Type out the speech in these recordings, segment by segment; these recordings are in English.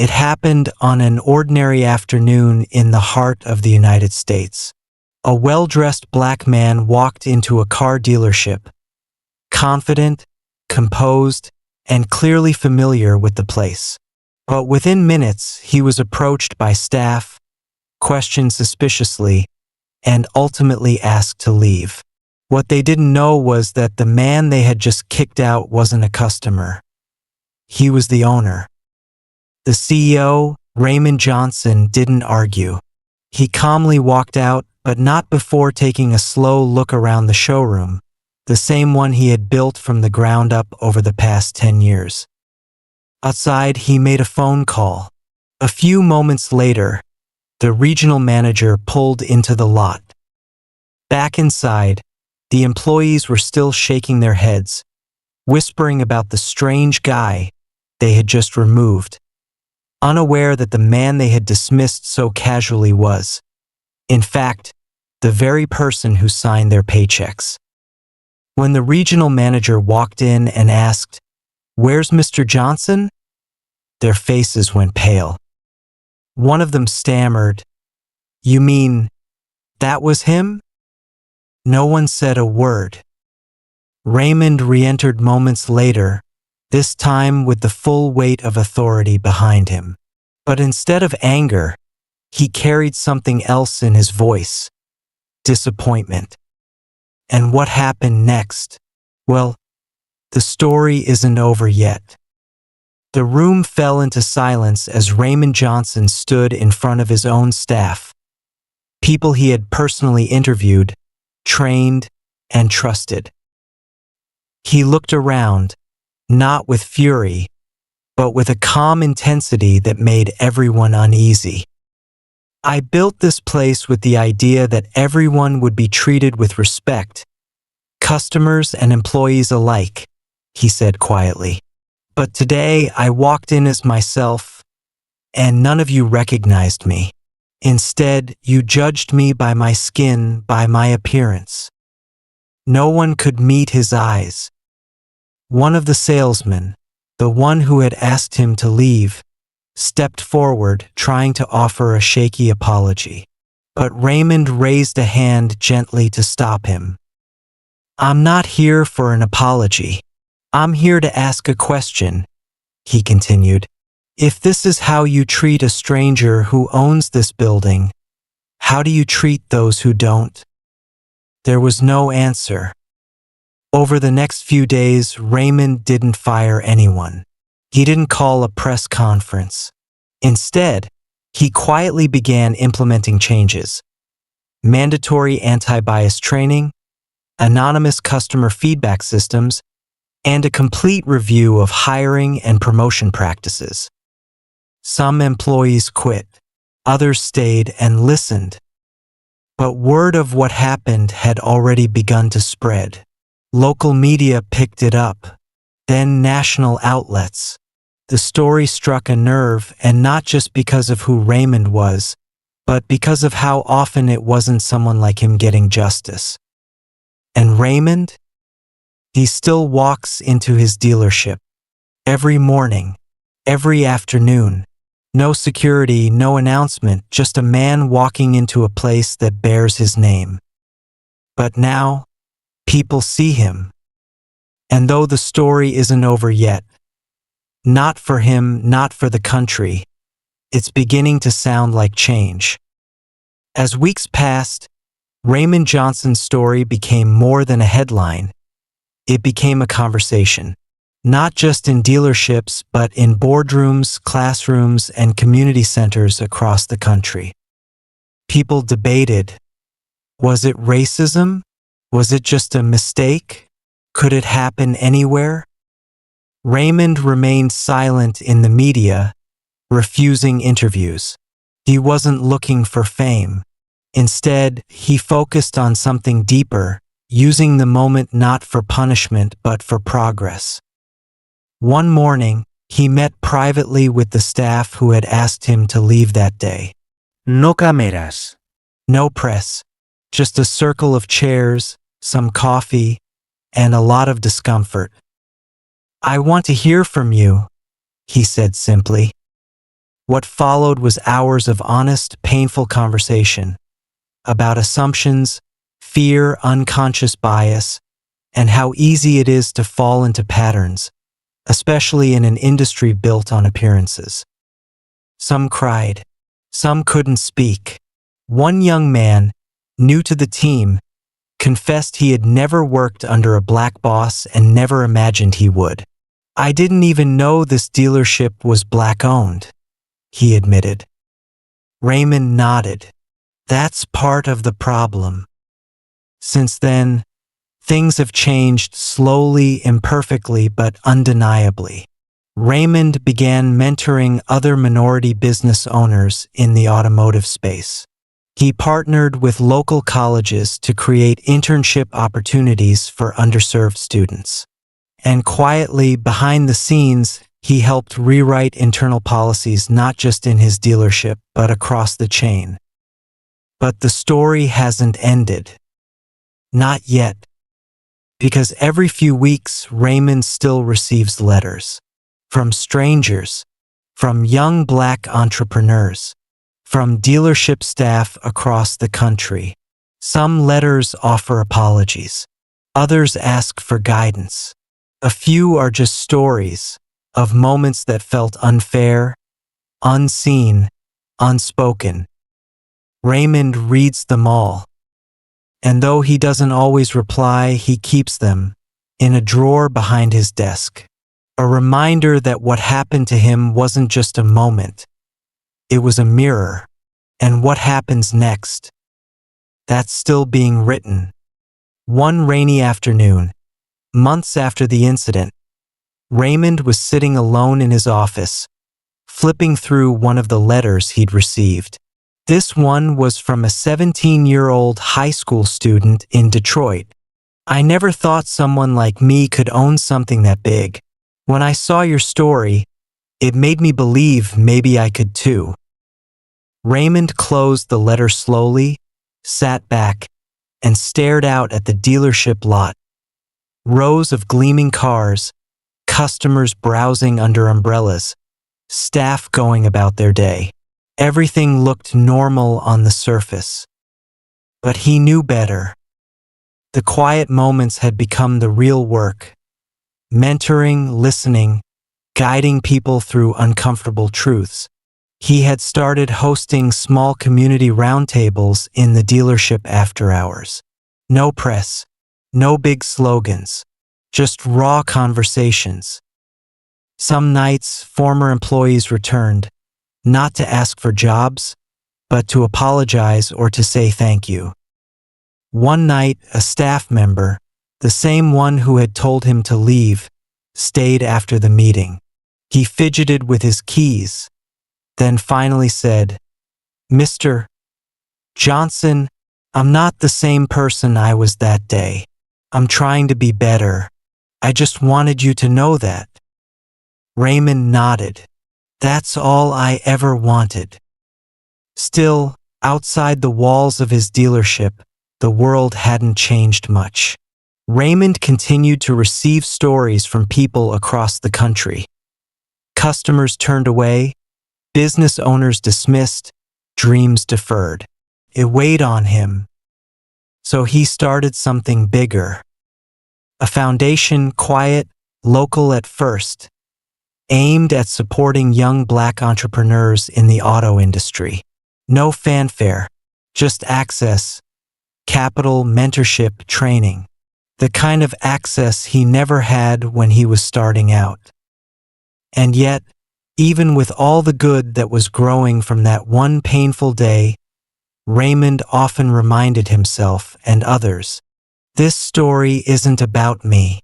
It happened on an ordinary afternoon in the heart of the United States. A well-dressed black man walked into a car dealership, confident, composed, and clearly familiar with the place. But within minutes, he was approached by staff, questioned suspiciously, and ultimately asked to leave. What they didn't know was that the man they had just kicked out wasn't a customer. He was the owner. The CEO, Raymond Johnson, didn't argue. He calmly walked out, but not before taking a slow look around the showroom, the same one he had built from the ground up over the past 10 years. Outside, he made a phone call. A few moments later, the regional manager pulled into the lot. Back inside, the employees were still shaking their heads, whispering about the strange guy they had just removed, unaware that the man they had dismissed so casually was, in fact, the very person who signed their paychecks. When the regional manager walked in and asked, "Where's Mr. Johnson?" their faces went pale. One of them stammered, "You mean, that was him?" No one said a word. Raymond re-entered moments later, this time with the full weight of authority behind him. But instead of anger, he carried something else in his voice: disappointment. And what happened next? Well, the story isn't over yet. The room fell into silence as Raymond Johnson stood in front of his own staff, people he had personally interviewed, trained, and trusted. He looked around, not with fury, but with a calm intensity that made everyone uneasy. "I built this place with the idea that everyone would be treated with respect, customers and employees alike," he said quietly. "But today I walked in as myself, and none of you recognized me. Instead, you judged me by my skin, by my appearance." No one could meet his eyes. One of the salesmen, the one who had asked him to leave, stepped forward, trying to offer a shaky apology. But Raymond raised a hand gently to stop him. "I'm not here for an apology. I'm here to ask a question," he continued. "If this is how you treat a stranger who owns this building, how do you treat those who don't?" There was no answer. Over the next few days, Raymond didn't fire anyone. He didn't call a press conference. Instead, he quietly began implementing changes: mandatory anti-bias training, anonymous customer feedback systems, and a complete review of hiring and promotion practices. Some employees quit, others stayed and listened. But word of what happened had already begun to spread. Local media picked it up, then national outlets. The story struck a nerve, and not just because of who Raymond was, but because of how often it wasn't someone like him getting justice. And Raymond? He still walks into his dealership. Every morning, every afternoon. No security, no announcement, just a man walking into a place that bears his name. But now, people see him. And though the story isn't over yet, not for him, not for the country, it's beginning to sound like change. As weeks passed, Raymond Johnson's story became more than a headline. It became a conversation, not just in dealerships, but in boardrooms, classrooms, and community centers across the country. People debated, was it racism? Was it just a mistake? Could it happen anywhere? Raymond remained silent in the media, refusing interviews. He wasn't looking for fame. Instead, he focused on something deeper, using the moment not for punishment but for progress. One morning, he met privately with the staff who had asked him to leave that day. No cámaras. No press, just a circle of chairs, some coffee, and a lot of discomfort. "I want to hear from you," he said simply. What followed was hours of honest, painful conversation about assumptions, fear, unconscious bias, and how easy it is to fall into patterns, especially in an industry built on appearances. Some cried. Some couldn't speak. One young man, new to the team, confessed he had never worked under a black boss and never imagined he would. "I didn't even know this dealership was black-owned," he admitted. Raymond nodded. "That's part of the problem." Since then, things have changed slowly, imperfectly, but undeniably. Raymond began mentoring other minority business owners in the automotive space. He partnered with local colleges to create internship opportunities for underserved students. And quietly, behind the scenes, he helped rewrite internal policies not just in his dealership, but across the chain. But the story hasn't ended. Not yet. Because every few weeks, Raymond still receives letters. From strangers, from young black entrepreneurs, from dealership staff across the country. Some letters offer apologies. Others ask for guidance. A few are just stories of moments that felt unfair, unseen, unspoken. Raymond reads them all. And though he doesn't always reply, he keeps them in a drawer behind his desk. A reminder that what happened to him wasn't just a moment. It was a mirror. And what happens next? That's still being written. One rainy afternoon, months after the incident, Raymond was sitting alone in his office, flipping through one of the letters he'd received. This one was from a 17-year-old high school student in Detroit. "I never thought someone like me could own something that big. When I saw your story, it made me believe maybe I could too." Raymond closed the letter slowly, sat back, and stared out at the dealership lot. Rows of gleaming cars, customers browsing under umbrellas, staff going about their day. Everything looked normal on the surface. But he knew better. The quiet moments had become the real work. Mentoring, listening, guiding people through uncomfortable truths. He had started hosting small community roundtables in the dealership after hours. No press, no big slogans, just raw conversations. Some nights, former employees returned, not to ask for jobs, but to apologize or to say thank you. One night, a staff member, the same one who had told him to leave, stayed after the meeting. He fidgeted with his keys, then finally said, "Mr. Johnson, I'm not the same person I was that day. I'm trying to be better. I just wanted you to know that." Raymond nodded. That's all I ever wanted. Still, outside the walls of his dealership, the world hadn't changed much. Raymond continued to receive stories from people across the country. Customers turned away, business owners dismissed, dreams deferred. It weighed on him. So he started something bigger. A foundation, quiet, local at first, aimed at supporting young black entrepreneurs in the auto industry. No fanfare, just access, capital, mentorship, training. The kind of access he never had when he was starting out. And yet, even with all the good that was growing from that one painful day, Raymond often reminded himself and others, "This story isn't about me.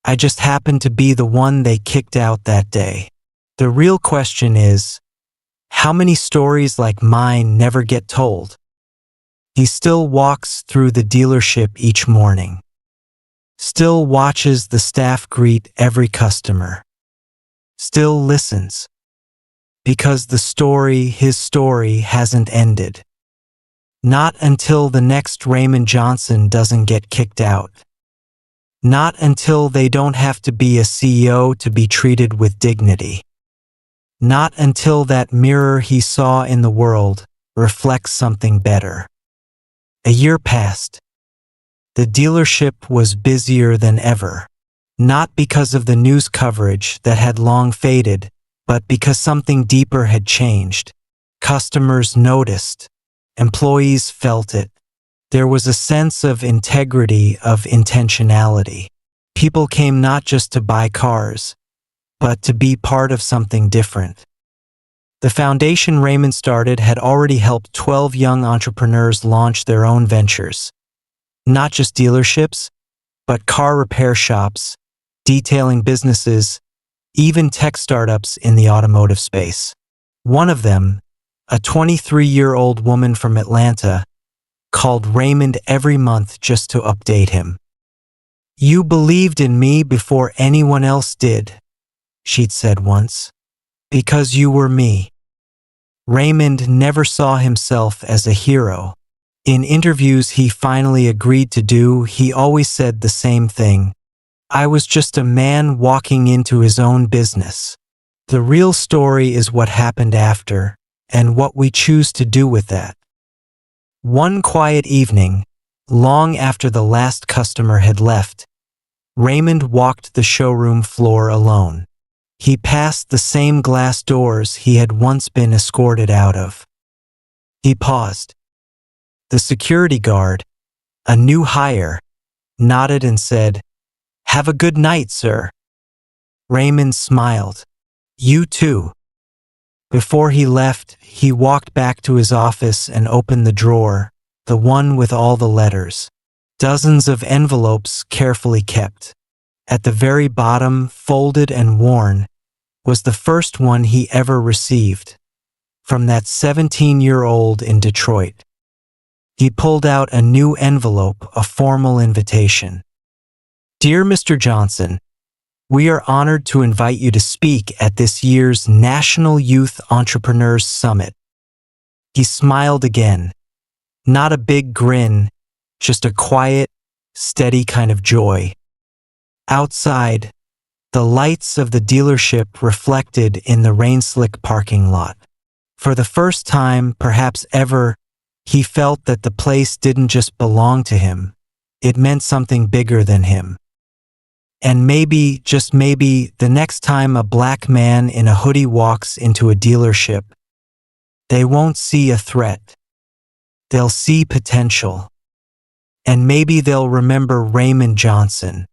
I just happened to be the one they kicked out that day." The real question is, how many stories like mine never get told? He still walks through the dealership each morning. Still watches the staff greet every customer. Still listens. Because the story, his story, hasn't ended. Not until the next Raymond Johnson doesn't get kicked out. Not until they don't have to be a CEO to be treated with dignity. Not until that mirror he saw in the world reflects something better. A year passed. The dealership was busier than ever. Not because of the news coverage that had long faded, but because something deeper had changed. Customers noticed. Employees felt it. There was a sense of integrity, of intentionality. People came not just to buy cars, but to be part of something different. The foundation Raymond started had already helped 12 young entrepreneurs launch their own ventures. Not just dealerships, but car repair shops, detailing businesses, even tech startups in the automotive space. One of them, a 23-year-old woman from Atlanta, called Raymond every month just to update him. "You believed in me before anyone else did," she'd said once, "because you were me." Raymond never saw himself as a hero. In interviews he finally agreed to do, he always said the same thing: "I was just a man walking into his own business." The real story is what happened after, and what we choose to do with that. One quiet evening, long after the last customer had left, Raymond walked the showroom floor alone. He passed the same glass doors he had once been escorted out of. He paused. The security guard, a new hire, nodded and said, "Have a good night, sir." Raymond smiled. "You too." Before he left, he walked back to his office and opened the drawer, the one with all the letters. Dozens of envelopes carefully kept. At the very bottom, folded and worn, was the first one he ever received, from that 17-year-old in Detroit. He pulled out a new envelope, a formal invitation. "Dear Mr. Johnson, we are honored to invite you to speak at this year's National Youth Entrepreneurs Summit." He smiled again. Not a big grin, just a quiet, steady kind of joy. Outside, the lights of the dealership reflected in the rain-slick parking lot. For the first time, perhaps ever, he felt that the place didn't just belong to him. It meant something bigger than him. And maybe, just maybe, the next time a black man in a hoodie walks into a dealership, they won't see a threat. They'll see potential. And maybe they'll remember Raymond Johnson,